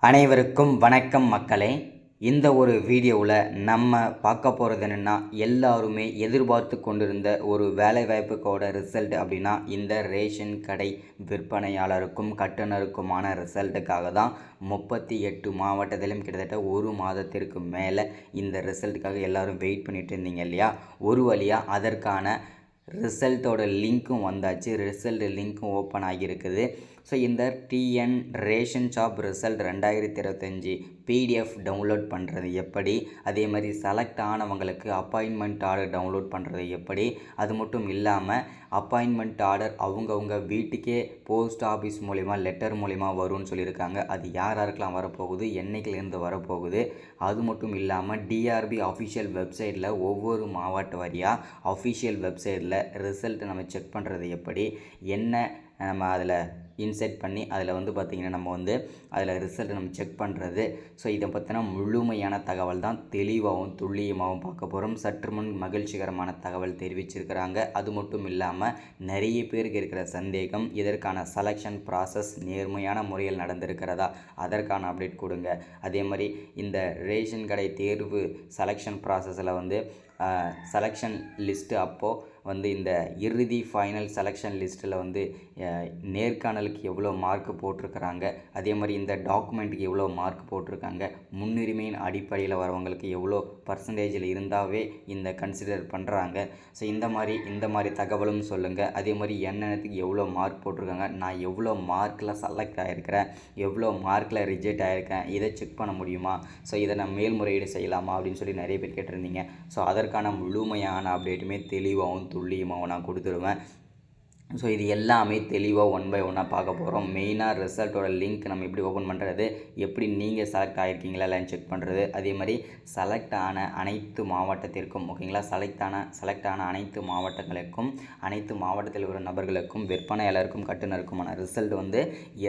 அனைவருக்கும் வணக்கம் மக்களே. இந்த ஒரு வீடியோவில் நம்ம பார்க்க போகிறது என்னென்னா, எல்லாருமே எதிர்பார்த்து கொண்டிருந்த ஒரு வேலைவாய்ப்புக்கோட ரிசல்ட் அப்படின்னா இந்த ரேஷன் கடை விற்பனையாளருக்கும் கட்டுனருக்குமான ரிசல்ட்டுக்காக தான் 38 மாவட்டத்திலும் கிட்டத்தட்ட ஒரு மாதத்திற்கு மேலே இந்த ரிசல்ட்டுக்காக எல்லோரும் வெயிட் பண்ணிட்டு இருந்தீங்க இல்லையா. ஒரு வழியாக அதற்கான ரிசல்ட்டோட லிங்க்கும் வந்தாச்சு. ரிசல்ட் லிங்க்கும் ஓப்பன் ஆகியிருக்குது. ஸோ இந்த TN ration shop result 2025 PDF download பண்ணுறது எப்படி, அதே மாதிரி செலக்ட் ஆனவங்களுக்கு அப்பாயின்மெண்ட் ஆர்டர் டவுன்லோட் பண்ணுறது எப்படி, அது மட்டும் இல்லாமல் அப்பாயின்மெண்ட் ஆர்டர் அவங்கவுங்க வீட்டுக்கே போஸ்ட் ஆஃபீஸ் மூலிமா லெட்டர் மூலிமா வரும்னு சொல்லியிருக்காங்க. அது யார் யாருக்கெல்லாம் வரப்போகுது, என்றைக்கிலேருந்து வரப்போகுது, அது மட்டும் இல்லாமல் டிஆர்பி அஃபிஷியல் வெப்சைட்டில் ஒவ்வொரு மாவட்ட வாரியாக அஃபிஷியல் வெப்சைட்டில் ரிசல்ட்டை நம்ம செக் பண்ணுறது எப்படி, என்ன நம்ம அதில் இன்செர்ட் பண்ணி அதில் வந்து பார்த்திங்கன்னா நம்ம வந்து அதில் ரிசல்ட்டை நம்ம செக் பண்ணுறது. ஸோ இதை பற்றின முழுமையான தகவல் தான் தெளிவாகவும் துல்லியமாகவும் பார்க்க போகிறோம். சற்று முன் மகிழ்ச்சிகரமான தகவல் தெரிவிச்சிருக்கிறாங்க. அது மட்டும் இல்லாமல் நிறைய பேருக்கு இருக்கிற சந்தேகம், இதற்கான செலெக்ஷன் ப்ராசஸ் நேர்மையான முறையில் நடந்திருக்கிறதா, அதற்கான அப்டேட் கொடுங்க. அதே மாதிரி இந்த ரேஷன் கடை தேர்வு செலெக்ஷன் ப்ராசஸில் வந்து செலெக்ஷன் லிஸ்ட்டு அப்போது வந்து இந்த இறுதி ஃபைனல் செலெக்ஷன் லிஸ்ட்டில் வந்து நேர்காணலுக்கு எவ்வளோ மார்க் போட்டிருக்கிறாங்க, அதே மாதிரி இந்த டாக்குமெண்ட்டுக்கு எவ்வளோ மார்க் போட்டிருக்காங்க, முன்னுரிமையின் அடிப்படையில் வரவங்களுக்கு எவ்வளோ பர்சன்டேஜில் இருந்தாவே இந்த கன்சிடர் பண்ணுறாங்க. ஸோ இந்த மாதிரி தகவலும் சொல்லுங்கள். அதே மாதிரி என்னென்னத்துக்கு எவ்வளோ மார்க் போட்டிருக்காங்க, நான் எவ்வளோ மார்க்கில் செலக்ட் ஆகிருக்கிறேன், எவ்வளோ மார்க்கில் ரிஜெக்ட் ஆகிருக்கேன், இதை செக் பண்ண முடியுமா, ஸோ இதை நான் மேல்முறையீடு செய்யலாமா அப்படின்னு சொல்லி நிறைய பேர் கேட்டிருந்தீங்க. ஸோ அதற்கான முழுமையான அப்டேட்டுமே தெளிவாகவும் துல்லியமாகவும் நான் கொடுத்துருவேன். ஸோ இது எல்லாமே தெளிவாக 1 by 1 பார்க்க போகிறோம். மெயினாக ரிசல்ட்டோட லிங்க் நம்ம எப்படி ஓப்பன் பண்ணுறது, எப்படி நீங்கள் செலக்ட் ஆகிருக்கீங்களா இல்லைன்னு செக் பண்ணுறது, அதே மாதிரி செலக்ட் ஆன அனைத்து மாவட்டத்திற்கும் ஓகேங்களா, செலக்ட் ஆன அனைத்து மாவட்டங்களுக்கும் அனைத்து மாவட்டத்தில் உள்ள நபர்களுக்கும் விற்பனையாளருக்கும் கட்டுனருக்குமான ரிசல்ட் வந்து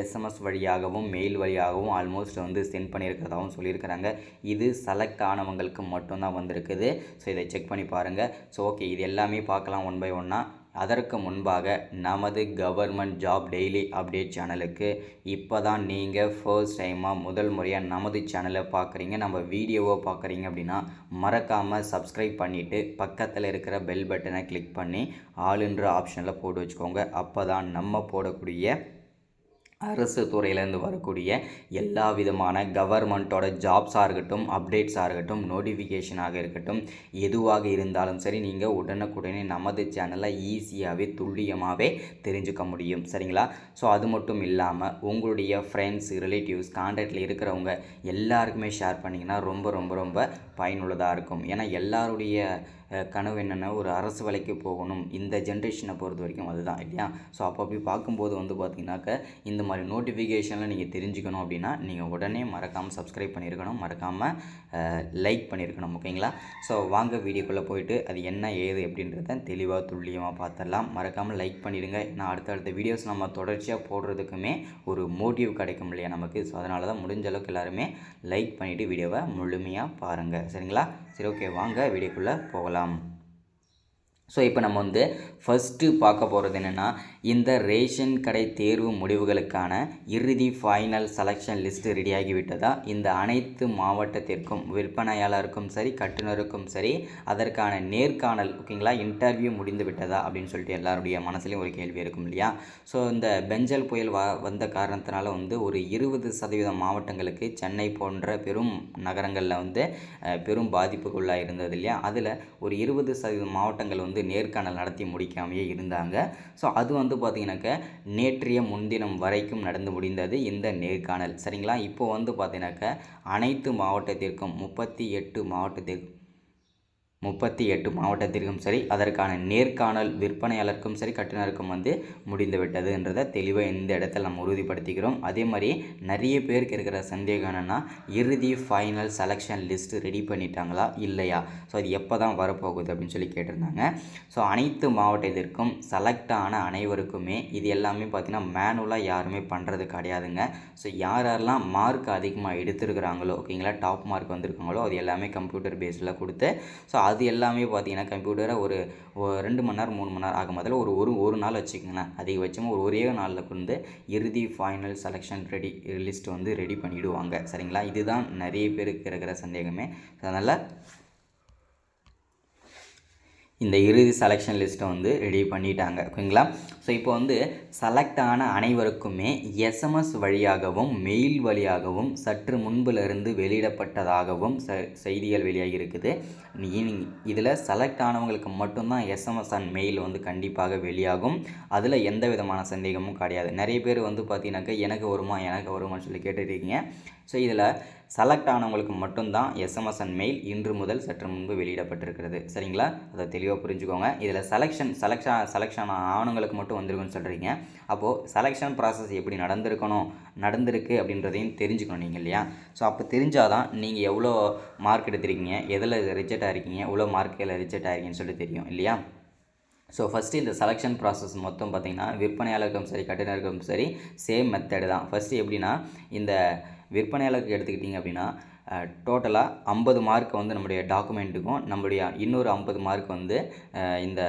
எஸ்எம்எஸ் வழியாகவும் மெயில் வழியாகவும் ஆல்மோஸ்ட் வந்து சென்ட் பண்ணியிருக்கிறதாகவும் சொல்லியிருக்கிறாங்க. இது செலக்ட் ஆனவங்களுக்கு மட்டும்தான் வந்திருக்குது. ஸோ இதை செக் பண்ணி பாருங்கள். ஸோ ஓகே, இது எல்லாமே பார்க்கலாம் 1 by 1. அதற்கு முன்பாக நமது கவர்மெண்ட் ஜாப் டெய்லி அப்டேட் சேனலுக்கு இப்போ தான் நீங்கள் ஃபர்ஸ்ட் டைமாக முதல் முறையாக நமது சேனலை பார்க்குறீங்க, நம்ம வீடியோவை பார்க்குறீங்க அப்படின்னா மறக்காமல் சப்ஸ்கிரைப் பண்ணிவிட்டு பக்கத்தில் இருக்கிற பெல் பட்டனை கிளிக் பண்ணி ஆளுன்ற ஆப்ஷனில் போட்டு வச்சுக்கோங்க. அப்போ தான் நம்ம போடக்கூடிய அரசு துறையிலேருந்து வரக்கூடிய எல்லா விதமான கவர்மெண்ட்டோட ஜாப்ஸாக இருக்கட்டும், அப்டேட்ஸாக இருக்கட்டும், நோட்டிஃபிகேஷனாக இருக்கட்டும், எதுவாக இருந்தாலும் சரி நீங்கள் உடனுக்குடனே நமது சேனலில் ஈஸியாகவே துல்லியமாகவே தெரிஞ்சுக்க முடியும். சரிங்களா? ஸோ அது மட்டும் இல்லாமல் உங்களுடைய ஃப்ரெண்ட்ஸ், ரிலேட்டிவ்ஸ், கான்டாக்டில் இருக்கிறவங்க எல்லாருக்குமே ஷேர் பண்ணிங்கன்னா ரொம்ப ரொம்ப ரொம்ப பயனுள்ளதாக இருக்கும். ஏன்னா எல்லாருடைய கனவு என்னென்னா ஒரு அரசு வேலைக்கு போகணும். இந்த ஜென்ரேஷனை பொறுத்த வரைக்கும் அதுதான் இல்லையா. ஸோ அப்படி பார்க்கும்போது வந்து பார்த்திங்கனாக்க இந்த மாதிரி நோட்டிஃபிகேஷனில் நீங்கள் தெரிஞ்சுக்கணும் அப்படின்னா நீங்கள் உடனே மறக்காமல் சப்ஸ்கிரைப் பண்ணியிருக்கணும், மறக்காமல் லைக் பண்ணியிருக்கணும். ஓகேங்களா? ஸோ வாங்க வீடியோக்குள்ளே போயிட்டு அது என்ன ஏது அப்படின்றத தெளிவாக துல்லியமாக பார்த்துடலாம். மறக்காமல் லைக் பண்ணிடுங்க. நான் அடுத்தடுத்த வீடியோஸ் நம்ம தொடர்ச்சியாக போடுறதுக்குமே ஒரு மோட்டிவ் கிடைக்கும் இல்லையா நமக்கு. ஸோ அதனால தான் முடிஞ்ச அளவுக்கு எல்லாருமே லைக் பண்ணிவிட்டு வீடியோவை முழுமையாக பாருங்கள். சரிங்களா? சரி, ஓகே, வாங்க வீடியோக்குள்ளே போகலாம். ஸோ இப்போ நம்ம வந்து ஃபஸ்ட்டு பார்க்க போகிறது என்னென்னா, இந்த ரேஷன் கடை தேர்வு முடிவுகளுக்கான இறுதி ஃபைனல் செலெக்ஷன் லிஸ்ட்டு ரெடியாகிவிட்டதா, இந்த அனைத்து மாவட்டத்திற்கும் விற்பனையாளருக்கும் சரி கட்டுனருக்கும் சரி அதற்கான நேர்காணல் ஓகேங்களா இன்டர்வியூ முடிந்து விட்டதா அப்படின்னு சொல்லிட்டு எல்லாருடைய மனசுலேயும் ஒரு கேள்வி இருக்கும் இல்லையா. ஸோ இந்த பெஞ்சல் புயல் வந்த காரணத்தினால வந்து ஒரு 20% மாவட்டங்களுக்கு சென்னை போன்ற பெரும் நகரங்களில் வந்து பெரும் பாதிப்புக்குள்ளாக இருந்தது இல்லையா. அதில் ஒரு 20% மாவட்டங்கள் வந்து நேர்காணல் நடத்தி முடிக்காமையே இருந்தாங்க. ஸோ அது வந்து பார்த்திங்கனாக்கா நேற்றைய முன்தினம் வரைக்கும் நடந்து முடிந்தது இந்த நேர்காணல். சரிங்களா? இப்போது வந்து பார்த்திங்கனாக்கா அனைத்து மாவட்டத்திற்கும் 38 மாவட்டத்திற்கும் சரி அதற்கான நேர்காணல் விற்பனையாளருக்கும் சரி கட்டுனருக்கும் வந்து முடிந்துவிட்டதுன்றதை தெளிவாக இந்த இடத்துல நம்ம உறுதிப்படுத்திக்கிறோம். அதே மாதிரி நிறைய பேருக்கு இருக்கிற சந்தேகம் என்னென்னா, இறுதி ஃபைனல் செலெக்ஷன் லிஸ்ட்டு ரெடி பண்ணிட்டாங்களா இல்லையா, ஸோ அது எப்போ தான் வரப்போகுது அப்படின்னு சொல்லி கேட்டிருந்தாங்க. ஸோ அனைத்து மாவட்டத்திற்கும் செலக்ட் ஆன அனைவருக்குமே இது எல்லாமே பார்த்திங்கன்னா மேனுவலாக யாருமே பண்ணுறது கிடையாதுங்க. ஸோ யாரெல்லாம் மார்க் அதிகமாக எடுத்துருக்கிறாங்களோ ஓகேங்களா, டாப் மார்க் வந்திருக்காங்களோ அது எல்லாமே கம்ப்யூட்டர் பேஸில் கொடுத்து ஸோ அது எல்லாமே பார்த்தீங்கன்னா கம்ப்யூட்டரை ஒரு 2 மணி நேரம் 3 மணி நேரம் ஆகும். அதில் ஒரு நாள் வச்சுக்கோங்களேன். அதிகபட்சமாக ஒரே நாளில் வந்து இறுதி ஃபைனல் செலெக்ஷன் லிஸ்ட் வந்து ரெடி பண்ணிவிடுவாங்க. சரிங்களா, இதுதான் நிறைய பேருக்கு இருக்கிற சந்தேகமே. அதனால் இந்த இறுதி செலெக்ஷன் லிஸ்ட்டை வந்து ரெடி பண்ணிட்டாங்க. ஓகேங்களா. ஸோ இப்போ வந்து செலக்ட் ஆன அனைவருக்குமே எஸ்எம்எஸ் வழியாகவும் மெயில் வழியாகவும் சற்று முன்பிலிருந்து வெளியிடப்பட்டதாகவும் செய்திகள் வெளியாகி இருக்குது. இதில் செலக்ட் ஆனவங்களுக்கு மட்டும்தான் எஸ்எம்எஸ் அண்ட் மெயில் வந்து கண்டிப்பாக வெளியாகும். அதில் எந்த விதமான சந்தேகமும் கிடையாது. நிறைய பேர் வந்து பார்த்தீங்கன்னாக்கா எனக்கு வருமான்னு சொல்லி கேட்டுருக்கீங்க. ஸோ இதில் செலக்ட் ஆனவங்களுக்கு மட்டும்தான் எஸ்எம்எஸ் அண்ட் மெயில் இன்று முதல் சற்று முன்பு வெளியிடப்பட்டிருக்கிறது. சரிங்களா, அதை தெளிவாக புரிஞ்சுக்கோங்க. இதில் செலெக்ஷன் ஆனவங்களுக்கு மட்டும் வந்திருக்குன்னு சொல்கிறீங்க. அப்போது செலெக்ஷன் ப்ராசஸ் எப்படி நடந்திருக்கு அப்படின்றதையும் தெரிஞ்சுக்கணும் நீங்கள் இல்லையா. ஸோ அப்போ தெரிஞ்சால் தான் நீங்கள் எவ்வளோ மார்க் எடுத்திருக்கீங்க, எதில் ரிஜெக்ட் ஆகிருக்கீங்க, எவ்வளோ மார்க்கில் ரிஜெக்ட் ஆகிருக்கீங்கன்னு சொல்லிட்டு தெரியும் இல்லையா. ஸோ ஃபஸ்ட்டு இந்த செலெக்ஷன் ப்ராசஸ் மொத்தம் பார்த்திங்கன்னா விற்பனையாளருக்கும் சரி கட்டினருக்கும் சரி சேம் மெத்தடு தான். ஃபஸ்ட்டு எப்படின்னா, இந்த விற்பனையாளருக்கு எடுத்துக்கிட்டிங்க அப்படின்னா டோட்டலாக 50 மார்க் வந்து நம்முடைய டாக்குமெண்ட்டுக்கும் நம்மளுடைய இன்னொரு 50 மார்க் வந்து இந்த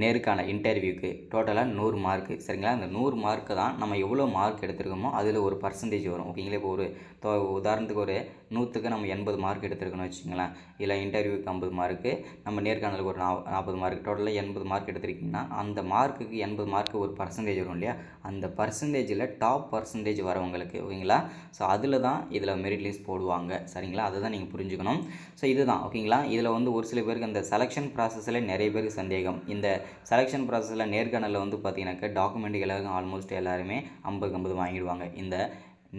நேருக்கான இன்டர்வியூக்கு டோட்டலாக 100 மார்க்கு. சரிங்களா, அந்த 100 மார்க்கு தான் நம்ம எவ்வளோ மார்க் எடுத்துருக்கோமோ அதில் ஒரு பர்சன்டேஜ் வரும். ஓகேங்களா, இப்போ உதாரணத்துக்கு ஒரு 100க்கு நம்ம 80 மார்க் எடுத்துருக்கோன்னு வச்சுங்களேன். இல்லை இன்டர்வியூக்கு 50 மார்க்கு, நம்ம நேர்காணலுக்கு ஒரு 40 மார்க், டோட்டலாக 80 மார்க் எடுத்திருக்கீங்கன்னா அந்த மார்க்குக்கு 80 மார்க்கு ஒரு பர்சன்டேஜ் வரும் இல்லையா. அந்த பர்சன்டேஜில் டாப் பர்சன்டேஜ் வரவங்களுக்கு ஓகேங்களா. ஸோ அதில் தான் இதில் மெரிட் லிஸ்ட் போடுவாங்க. சரிங்களா, அதை தான் நீங்கள் புரிஞ்சுக்கணும். ஸோ இதுதான் ஓகேங்களா. இதில் வந்து ஒரு சில பேருக்கு அந்த செலெக்ஷன் ப்ராசஸில் நிறைய பேருக்கு சந்தேகம். இந்த செலெக்ஷன் ப்ராசஸில் நேர்காணலில் வந்து பார்த்தீங்கன்னாக்கா டாக்குமெண்ட் எல்லாருக்கும் ஆல்மோஸ்ட் எல்லாருமே 50 வாங்கிடுவாங்க. இந்த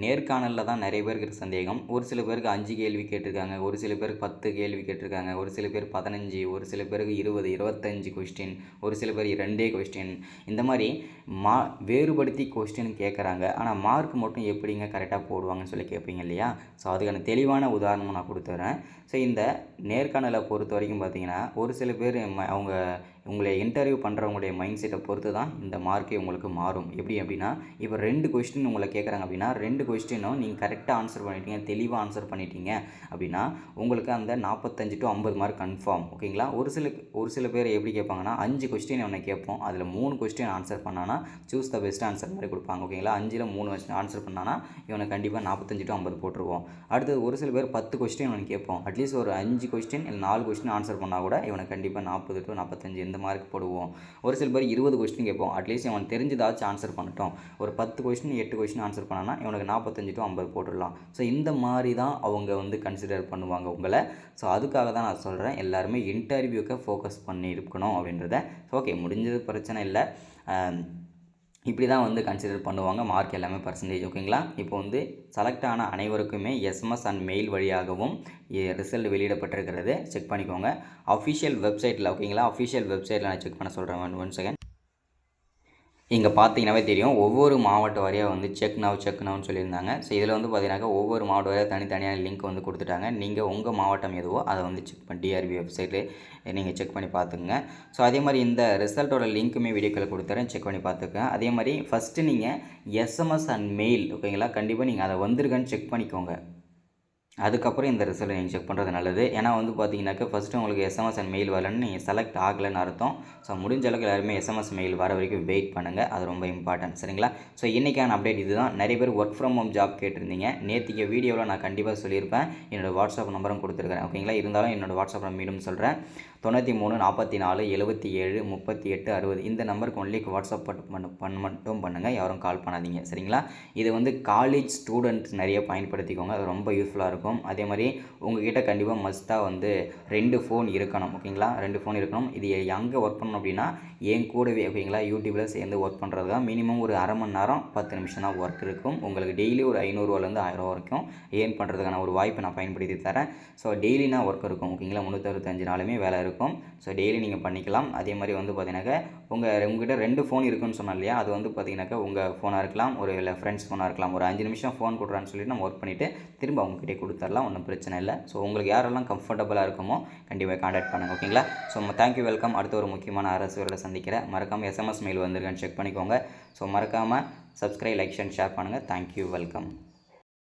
நேர்காணலில் தான் நிறைய பேருக்கு இருக்க சந்தேகம். ஒரு சில பேருக்கு 5 கேள்வி கேட்டிருக்காங்க, ஒரு சில பேருக்கு 10 கேள்வி கேட்டிருக்காங்க, ஒரு சில பேர் 15, ஒரு சில பேருக்கு 20, 25 கொஸ்டின், ஒரு சில பேர் 2 கொஸ்டின், இந்த மாதிரி வேறுபடுத்தி கொஸ்டின் கேட்குறாங்க. ஆனால் மார்க் மட்டும் எப்படிங்க கரெக்டாக போடுவாங்கன்னு சொல்லி கேட்பீங்க இல்லையா. ஸோ அதுக்கான தெளிவான உதாரணமும் நான் கொடுத்துட்றேன். ஸோ இந்த நேர்காணலை பொறுத்த வரைக்கும் பார்த்தீங்கன்னா ஒரு சில பேர் உங்களை இன்டர்வியூ பண்ணுறவங்களுடைய மைண்ட் செட்டை பொறுத்து தான் இந்த மார்க்கே உங்களுக்கு மாறும். அப்படின்னா இப்போ 2 கொஸ்டின் உங்களை கேட்குறாங்க அப்படின்னா 2 கொஸ்டினும் நீங்கள் கரெக்டாக ஆன்சர் பண்ணிட்டீங்க, தெளிவாக ஆன்சர் பண்ணிட்டீங்க அப்படின்னா உங்களுக்கு அந்த 45 to 50 மார்க் கன்ஃபார்ம். ஓகேங்களா. ஒரு சில பேர் எப்படி கேட்பாங்கன்னா 5 கொஸ்டின் இவனை கேட்போம், அதில் 3 கொஸ்டின் ஆன்சர் பண்ணானா சூஸ் த பெஸ்ட் ஆன்சர் மாதிரி கொடுப்பாங்க. ஓகேங்களா, 5ல் 3 ஆன்சர் பண்ணானா இவனை கண்டிப்பாக 45 to 50 போட்டுருவோம். அடுத்தது ஒரு சில பேர் 10 கொஸ்டின் இவனை கேட்போம், அட்லீஸ்ட் ஒரு 5 கொஸ்டின் இல்லை 4 கொஸ்டின் ஆன்சர் பண்ணால் கூட இவனை கண்டிப்பாக 40 to 45 இந்த மார்க் போடுவோம். ஒரு சில பேர் 20 கொஸ்டின் கேட்போம், அட்லீஸ்ட் இவன் தெரிஞ்சதாச்சும் ஆன்சர் பண்ணிட்டோம், ஒரு 10 கொஸ்டின் 8 கொஸ்டின் ஆன்சர் பண்ணானா இவனுக்கு 45 to 50 போட்டுடலாம். ஸோ இந்த மாதிரி தான் அவங்க வந்து கன்சிடர் பண்ணுவாங்க உங்களை. ஸோ அதுக்காக தான் நான் சொல்கிறேன் எல்லாருமே இன்டர்வியூக்கு ஃபோக்கஸ் பண்ணி இருக்கணும் அப்படின்றத. ஓகே, முடிஞ்சது, பிரச்சனை இல்லை. இப்படி தான் வந்து கன்சிடர் பண்ணுவாங்க மார்க் எல்லாமே பர்சன்டேஜ். ஓகேங்களா. இப்போ வந்து செலக்ட் ஆன அனைவருக்குமே எஸ்எம்எஸ் அண்ட் மெயில் வழியாகவும் ரிசல்ட் வெளியிடப்பட்டிருக்கிறது. செக் பண்ணிக்கோங்க அஃபிஷியல் வெப்சைட்டில். ஓகேங்களா, அஃபிஷியல் வெப்சைட்டில் நான் செக் பண்ண சொல்கிறேன். One second. இங்கே பார்த்தீங்கன்னாவே தெரியும் ஒவ்வொரு மாவட்ட வாரியாக வந்து செக் நவுன்னு சொல்லியிருந்தாங்க. ஸோ இதில் வந்து பார்த்தீங்கன்னாக்கா ஒவ்வொரு மாவட்ட வாரியாக தனித்தனியான லிங்க் வந்து கொடுத்துட்டாங்க. நீங்கள் உங்கள் மாவட்டம் எதுவோ அதை வந்து செக் பண்ணி டிஆர்பி வெப்சைட்டில் நீங்கள் செக் பண்ணி பார்த்துக்குங்க. ஸோ அதே மாதிரி இந்த ரிசல்ட்டோட லிங்க்குமே வீடியோக்களை கொடுத்துறேன், செக் பண்ணி பார்த்துக்கங்க. அதே மாதிரி ஃபஸ்ட்டு நீங்கள் எஸ்எம்எஸ் அண்ட் மெயில் ஓகேங்களா கண்டிப்பாக நீங்கள் அதை வந்திருக்கான்னு செக் பண்ணிக்கோங்க. அதுக்கப்புறம் இந்த ரிசல்ட்டை நீங்கள் செக் பண்ணுறது நல்லது. ஏன்னா வந்து பார்த்தீங்கன்னாக்கா ஃபஸ்ட்டு உங்களுக்கு எஸ்எம்எஸ் அண்ட் மெயில் வரலன்னு நீங்கள் செலக்ட் ஆகலைன்னு அர்த்தம். ஸோ முடிஞ்ச அளவுக்கு எல்லாருமே எஸ்எம்எஸ் மெயில் வர வரைக்கும் வெயிட் பண்ணுங்கள், அது ரொம்ப இம்பார்ட்டன்ட். சரிங்களா. ஸோ இன்றைக்கான அப்டேட் இதுதான். நிறைய பேர் ஒர்க் ஃப்ரம் ஹோம் ஜாப் கேட்டிருந்தீங்க. நேற்றுக்கு வீடியோவில் நான் கண்டிப்பாக சொல்லியிருப்பேன், என்னோடய வாட்ஸ்அப் நம்பரும் கொடுத்துருக்கேன். ஓகேங்களா, இருந்தாலும் என்னோடய வாட்ஸ்அப் நம்பர் மீண்டும் சொல்கிறேன், 93 44 77 38 60. இந்த நம்பருக்கு ஒன்லி வாட்ஸ்அப் மட்டும் பண்ணுங்கள், யாரும் கால் பண்ணாதீங்க. சரிங்களா. இது வந்து காலேஜ் ஸ்டூடெண்ட்ஸ் நிறைய பயன்படுத்திக்கோங்க, அது ரொம்ப யூஸ்ஃபுல்லாக இருக்கும். அதே மாதிரி உங்ககிட்ட கண்டிப்பாக மஸ்ட்டாக வந்து 2 ஃபோன் இருக்கணும். ஓகேங்களா, 2 ஃபோன் இருக்கணும். இது எங்கே ஒர்க் பண்ணணும் அப்படின்னா என் கூடவே ஓகேங்களா யூடியூப்பில் சேர்ந்து ஒர்க் பண்ணுறது தான். மினிமம் ஒரு அரை மணி நேரம் 10 நிமிஷம் தான் ஒர்க் இருக்கும். உங்களுக்கு டெய்லி ஒரு 500ரூவாலேருந்து 1000 வரைக்கும் ஏர்ன் பண்ணுறதுக்கான ஒரு வாய்ப்பை நான் பயன்படுத்தி தரேன். ஸோ டெய்லினா ஒர்க் இருக்கும். ஓகேங்களா, 365 நாளுமே வேலை இருக்கும். ஸோ டெய்லி நீங்கள் பண்ணிக்கலாம். அதே மாதிரி வந்து பார்த்தீங்கன்னாக்கா உங்ககிட்ட 2 ஃபோன் இருக்குன்னு சொன்னோம் இல்லையா, அது வந்து பார்த்தீங்கன்னாக்கா உங்கள் ஃபோனாக இருக்கலாம், ஒரு இல்லை ஃப்ரெண்ட்ஸ் ஃபோனாக இருக்கலாம். ஒரு 5 நிமிஷம் ஃபோன் கொடுறான்னு சொல்லிட்டு நம்ம ஒர்க் பண்ணிவிட்டு திரும்ப அவங்ககிட்டே கொடுத்துடலாம், ஒன்றும் பிரச்சனை இல்லை. ஸோ உங்களுக்கு யாரெல்லாம் கம்ஃபர்டபுளாக இருக்குமோ கண்டிப்பாக கான்டாக்ட் பண்ணுங்கள். ஓகேங்களா. So thank you, welcome. அடுத்த ஒரு முக்கியமான அரசு வேலை சந்திக்கிறேன். மறக்காமல் எஸ்எம்எஸ் மெயில் வந்திருக்கான்னு செக் பண்ணிக்கோங்க. ஸோ மறக்காமல் சப்ஸ்கிரைப், லைக் அண்ட் ஷேர் பண்ணுங்கள். Thank you, welcome.